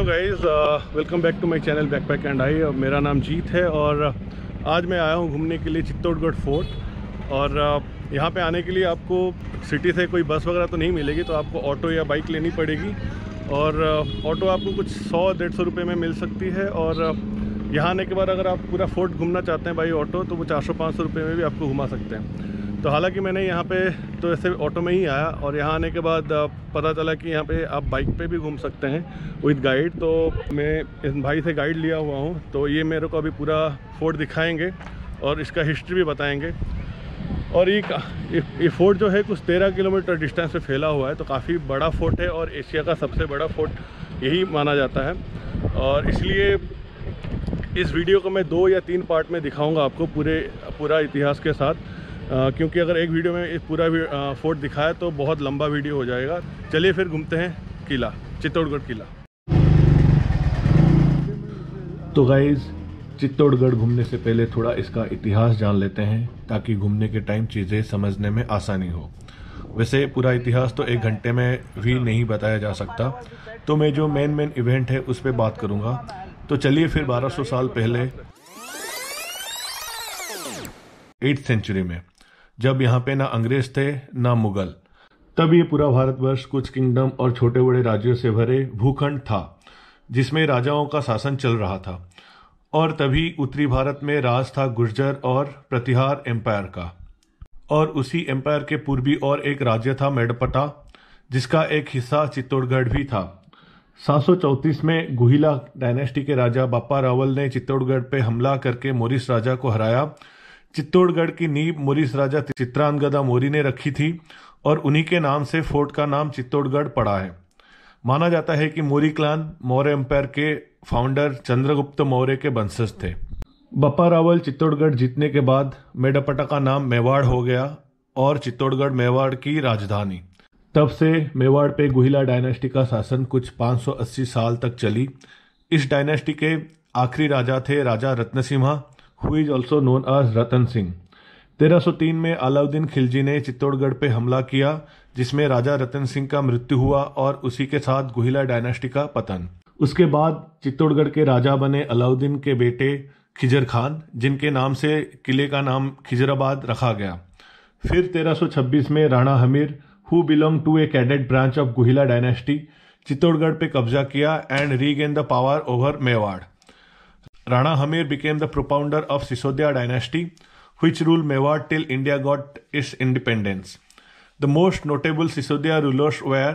Guys, welcome back to my channel backpack and I. मेरा नाम जीत है और आज मैं आया हूँ घूमने के लिए चित्तौड़गढ़ फोर्ट। और यहाँ पे आने के लिए आपको सिटी से कोई बस वगैरह तो नहीं मिलेगी, तो आपको ऑटो या बाइक लेनी पड़ेगी। और ऑटो आपको कुछ 100-150 रुपये में मिल सकती है। और यहाँ आने के बाद अगर आप पूरा फोर्ट घूमना चाहते हैं बाई ऑटो, तो वो 400-500 रुपये में भी आपको घुमा सकते हैं। तो हालांकि मैंने यहाँ पे तो ऐसे ऑटो में ही आया, और यहाँ आने के बाद पता चला कि यहाँ पे आप बाइक पे भी घूम सकते हैं विद गाइड। तो मैं इस भाई से गाइड लिया हुआ हूँ, तो ये मेरे को अभी पूरा फोर्ट दिखाएंगे और इसका हिस्ट्री भी बताएंगे। और ये फोर्ट जो है कुछ 13 किलोमीटर डिस्टेंस पे फैला हुआ है, तो काफ़ी बड़ा फोर्ट है और एशिया का सबसे बड़ा फोर्ट यही माना जाता है। और इसलिए इस वीडियो को मैं 2 या 3 पार्ट में दिखाऊंगा आपको पूरा इतिहास के साथ, क्योंकि अगर एक वीडियो में इस पूरा फोर्ट दिखाया तो बहुत लंबा वीडियो हो जाएगा। चलिए फिर घूमते हैं किला, चित्तौड़गढ़ किला। तो गाइज़, चित्तौड़गढ़ घूमने से पहले थोड़ा इसका इतिहास जान लेते हैं, ताकि घूमने के टाइम चीज़ें समझने में आसानी हो। वैसे पूरा इतिहास तो 1 घंटे में भी नहीं बताया जा सकता, तो मैं जो मेन इवेंट है उस पर बात करूँगा। तो चलिए फिर 1200 साल पहले 8th सेंचुरी में, जब यहाँ पे ना अंग्रेज थे ना मुगल, तब ये पूरा भारतवर्ष कुछ किंगडम और छोटे बड़े राज्यों से भरे भूखंड था, जिसमें राजाओं का शासन चल रहा था। और तभी उत्तरी भारत में राज था गुर्जर और प्रतिहार एम्पायर का। और उसी एम्पायर के पूर्वी और एक राज्य था मेड़पटा, जिसका एक हिस्सा चित्तौड़गढ़ भी था। 734 में गुहिला डायनेस्टी के राजा बापा रावल ने चित्तौड़गढ़ पे हमला करके मोरिस राजा को हराया। चित्तौड़गढ़ की नींव मोरिस राजा चित्रांगदा मौर्य ने रखी थी, और उन्हीं के नाम से फोर्ट का नाम चित्तौड़गढ़ पड़ा है। माना जाता है कि मौर्य क्लान मौर्य एम्पायर के फाउंडर चंद्रगुप्त मौर्य के वंशज थे। बप्पा रावल चित्तौड़गढ़ जीतने के बाद मेड़पटा का नाम मेवाड़ हो गया, और चित्तौड़गढ़ मेवाड़ की राजधानी। तब से मेवाड़ पे गुहिला डायनेस्टी का शासन कुछ 580 साल तक चली। इस डायनेस्टी के आखिरी राजा थे Raja Ratnasimha, who is also known as Ratan Singh. 1303 में अलाउद्दीन खिलजी ने चित्तौड़गढ़ पे हमला किया, जिसमें राजा रतन सिंह का मृत्यु हुआ और उसी के साथ गुहिला डायनेस्टी का पतन। उसके बाद चित्तौड़गढ़ के राजा बने अलाउद्दीन के बेटे खिजर खान, जिनके नाम से किले का नाम खिजराबाद रखा गया। फिर 1326 में Rana Hamir, who belong to a cadet branch of Guhila dynasty, Chittorgarh पे कब्जा किया and regain the power over Mewar. Rana Hamir became the propounder of Sisodiya dynasty, which ruled Mewar till India got its independence. The most notable Sisodiya rulers were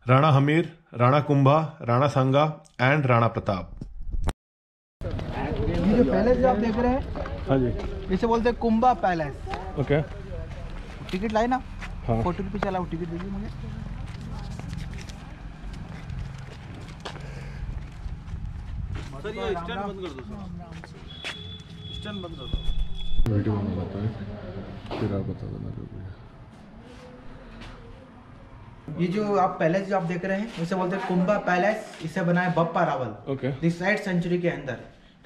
Rana Hamir, Rana Kumbha, Rana Sanga, and Rana Pratap. ये जो palace जो आप देख रहे हैं, हाँ जी, इसे बोलते हैं कुंभा पैलेस। ओके। टिकट लाए ना? हाँ। फोटो पे चला, टिकट दीजिए मुझे। सर ये स्टैंड बंद कर दो, सर स्टैंड बंद कर दो। वीडियो बनाता है, फिर आप बता देना जो भी है। ये जो आप पैलेस जो आप देख रहे हैं, इसे बोलते हैं कुंभा पैलेस। इसे बनाया बप्पा रावल, ओके। इस 8th सेंचुरी के अंदर।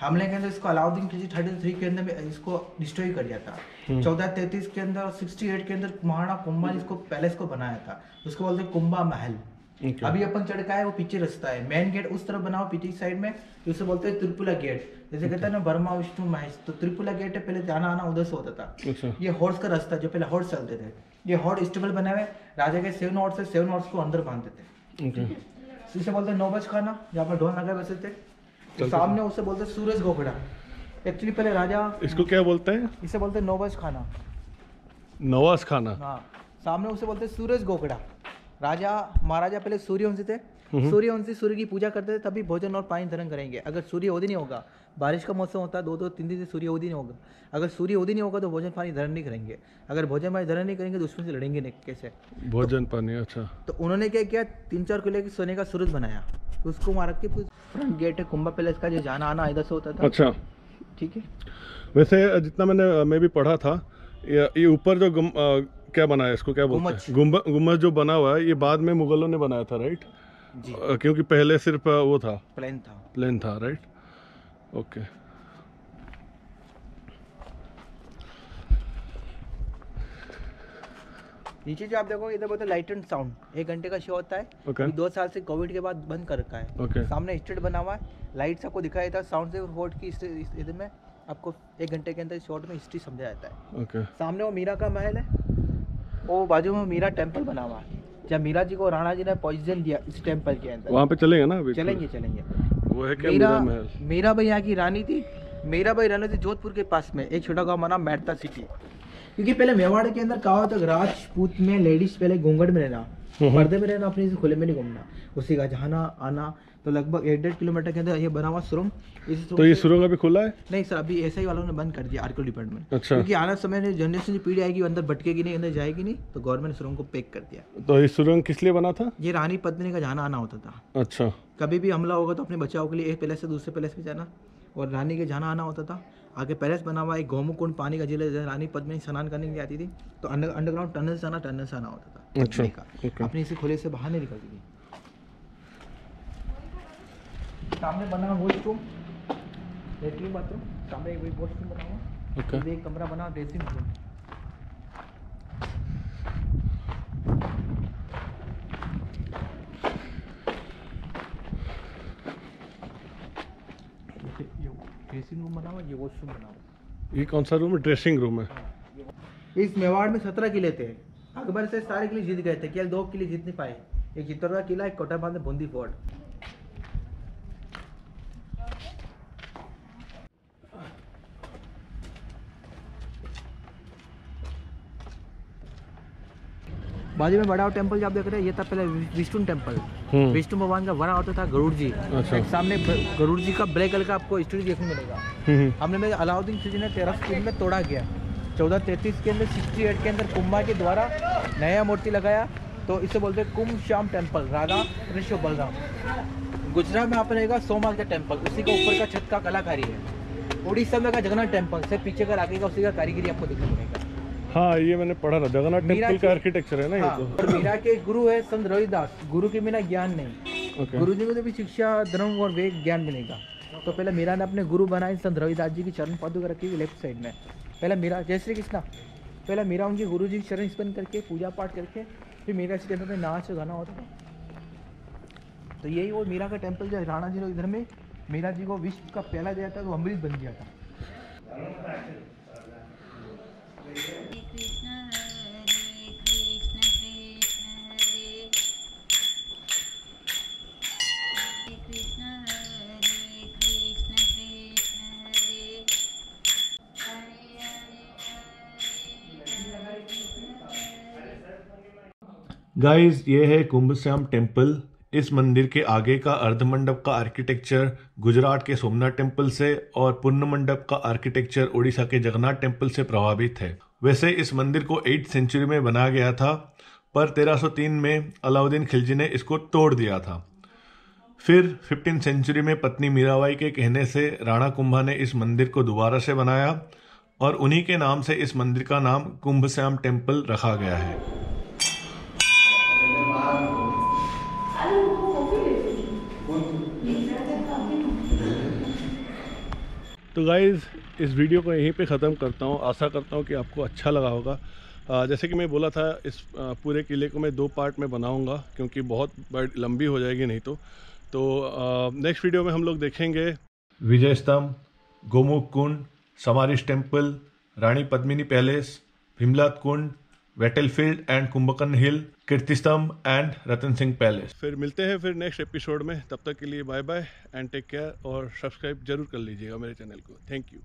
हमले के अंदर इसको अलाउद्दीन खिलजी 33 के अंदर में इसको डिस्ट्रॉय कर दिया था। 1433 के अंदर और 68 के अंदर महाराणा कुंभा ने इसको पैलेस को बनाया था। उसको बोलते हैं कुंभा महल। अभी अपन चढ़ का है, वो पीछे रास्ता है। मेन गेट उस तरफ बनाओ पीछे साइड में, उसे बोलते हैं त्रिपुला गेट। जैसे कहते हैं ना ब्रह्मा विष्णु महेश, तो त्रिपुला गेट है। पहले जाना आना उधर से होता था। अच्छा। ये हॉर्स का रास्ता, जो पहले हॉर्स चलते थे। ये हॉर्स स्टेबल बने हुए, राजा के 7 हॉर्स है, 7 हॉर्स को अंदर बांधते थे। ओके। इसे बोलते हैं नौबज खाना, जहाँ पर ढोल लगे वैसे थे। सामने उसे बोलते हैं सूरज गोखड़ा। एक्चुअली पहले राजा, इसको क्या बोलते हैं? इसे बोलते हैं नौबज खाना। नवाज खाना। हाँ, सामने उसे बोलते हैं सूरज गोखड़ा। राजा महाराजा पहले सूर्यवंशी थे। सूर्यवंशी सूर्य की पूजा करते थे, तभी भोजन और पानी धारण करेंगे। अगर सूर्य उदय नहीं होगा, बारिश का मौसम होता है, 2-2 3 दिन से सूर्य उदय नहीं होगा। अगर सूर्य उदय नहीं होगा तो भोजन पानी धारण नहीं करेंगे। अगर भोजन पानी धारण नहीं करेंगे तो दुश्मन से लड़ेंगे नहीं, कैसे? भोजन पानी। अच्छा। तो उन्होंने क्या किया, 3-4 किलो की सोने का सूरज बनाया, तो उसको मार के फ्रंट गेट है कुंभा पैलेस का, जो जाना आना इधर से होता था। अच्छा, ठीक है। वैसे जितना मैं भी पढ़ा था, ये ऊपर जो क्या बना है, इसको क्या बोलते हैं? गुम्बद जो बना हुआ है, ये बाद में मुगलों ने बनाया था, राइट? जी। क्योंकि पहले सिर्फ वो था, प्लेन था, राइट? ओके। नीचे जो आप देखोगे इधर बोलते लाइट एंड साउंड, 1 घंटे का शो होता है। Okay. 2 साल से कोविड के बाद बंद कर रखा है। Okay. सामने स्टेट बना हुआ है, लाइट्स आपको दिखाया था, साउंड से वोट की इधर में आपको 1 घंटे के अंदर शॉर्ट में हिस्ट्री समझा जाता है। ओके। सामने वो मीरा का महल है, वो बाजू में मीरा टेम्पल बना हुआ है, जब मीरा जी को राणा जी ने पोजीशन दिया इस टेम्पल के अंदर। वहाँ पे चलेंगे ना अभी? चलेंगे। वो है क्या मीरा महल? मीराबाई यहाँ की रानी थी। मीराबाई रहने थी जोधपुर के पास में एक छोटा गाँव बना मेड़ता सिटी, क्योंकि पहले मेवाड़ के अंदर कहा तक राजपूत में लेडीज पहले घूंघट में रहना, पर्दे में रहना, अपने से खुले में नहीं घूमना, उसी का जाना आना। तो लगभग 1.5 किलोमीटर के अंदर ये बना हुआ सुरंग। तो ये सुरंग अभी खुला है? नहीं सर, अभी एसआई वालों ने बंद कर दिया, आर्कियो डिपार्टमेंट। अच्छा। क्योंकि आने समय में जनरेशन की पीढ़ी आएगी, अंदर भटकेगी नहीं, अंदर जाएगी नहीं, तो गवर्नमेंट ने सुरंग को पैक कर दिया। तो ये सुरंग किस लिए बना था? ये रानी पद्मिनी का जाना आना होता था। अच्छा। कभी भी हमला होगा तो अपने बचाव के लिए एक पैलेस से दूसरे पैलेस पे जाना, और रानी के जाना आना होता था। आगे पैलेस बना हुआ एक गौमुख कुंड पानी का झील है, रानी पद्मिनी स्नान करने के लिए आती थी, तो अंडरग्राउंड टनल से आना होता था। अच्छा। अपनी इसी खुले से बाहर नहीं निकलती थी। सामने बना वॉशरूम, लेटरिन बाथरूम, सामने एक वॉशरूम बना हुआ। ओके। एक कमरा बना ड्रेसिंग रूम। ड्रेसिंग रूम बना हुआ, ये वॉशरूम बना हुआ। ये कौन सा रूम है? ड्रेसिंग रूम है। इस मेवाड़ में 17 किले थे। अकबर से सारे किले जीत गए थे, केवल 2 किले जीत नहीं पाए, एक चित्तौड़गढ़ किला, एक कोटाबाद में बूंदी फोर्ट। बाजू में बड़ा टेम्पल जो आप देख रहे हैं, ये था पहले विष्णु टेम्पल। विष्णु भगवान का बना होता था गरुड़ जी। अच्छा। सामने गरुड़ जी का ब्लैक कलर का आपको स्टोरी देखने मिलेगा। हमने में अलाउद्दीन खिलजी ने 13 में तोड़ा गया। 1433 के अंदर 68 के अंदर कुंभा के द्वारा नया मूर्ति लगाया, तो इसे बोलते हैं कुंभ श्याम टेम्पल, राधा कृष्ण बलराम। गुजरात में आप रहेगा सोमनाथ का टेम्पल, उसी के ऊपर का छत का कलाकारी है। उड़ीसा में का जगन्नाथ टेम्पल से पीछे का आगे का उसी का कारीगरी आपको देखने मिलेगा। हाँ, ये मैंने पढ़ा था, जगन्नाथ टेम्पल का आर्किटेक्चर है ना। हाँ, ये तो। और मीरा के गुरु है संत रविदास। गुरु के बिना ज्ञान नहीं। ओके। गुरु जी को तो भी शिक्षा, धर्म और वेद ज्ञान मिलेगा। तो पहले मीरा ने अपने गुरु बनाए संत रविदास जी की चरण पादुका रखी हुई लेफ्ट साइड में। पहले मीरा, जय श्री कृष्णा, पहले मीरा उनके गुरु जी की चरण स्पर्श करके पूजा पाठ करके फिर मीरा के टेम्पल में नाच गाना होता था। तो यही वो मीरा का टेम्पल जो राणा जी ने इधर में मीरा जी को विश्व का पहला दिया था, वो अमृत बन गया था। गाइस, ये है कुंभ श्याम टेम्पल। इस मंदिर के आगे का अर्धमंडप का आर्किटेक्चर गुजरात के सोमनाथ टेम्पल से और पूर्ण मंडप का आर्किटेक्चर उड़ीसा के जगन्नाथ टेम्पल से प्रभावित है। वैसे इस मंदिर को 8th सेंचुरी में बनाया गया था, पर 1303 में अलाउद्दीन खिलजी ने इसको तोड़ दिया था। फिर 15th सेंचुरी में पत्नी मीराबाई के कहने से राणा कुंभा ने इस मंदिर को दोबारा से बनाया, और उन्हीं के नाम से इस मंदिर का नाम कुंभ श्याम टेम्पल रखा गया है। तो गाइज़, इस वीडियो को यहीं पे ख़त्म करता हूँ। आशा करता हूँ कि आपको अच्छा लगा होगा। जैसे कि मैं बोला था, इस पूरे किले को मैं 2 पार्ट में बनाऊँगा, क्योंकि बहुत बड़ी लंबी हो जाएगी नहीं तो नेक्स्ट वीडियो में हम लोग देखेंगे विजय स्तंभ, गोमुख कुंड, समारिश temple, Rani Padmini palace, Bhimlat Kund, battlefield and Kumbhakarna hill, Kirtistambh and Ratan Singh palace. फिर मिलते हैं फिर नेक्स्ट एपिसोड में। तब तक के लिए bye bye and take care, और सब्सक्राइब जरूर कर लीजिएगा मेरे चैनल को। Thank you.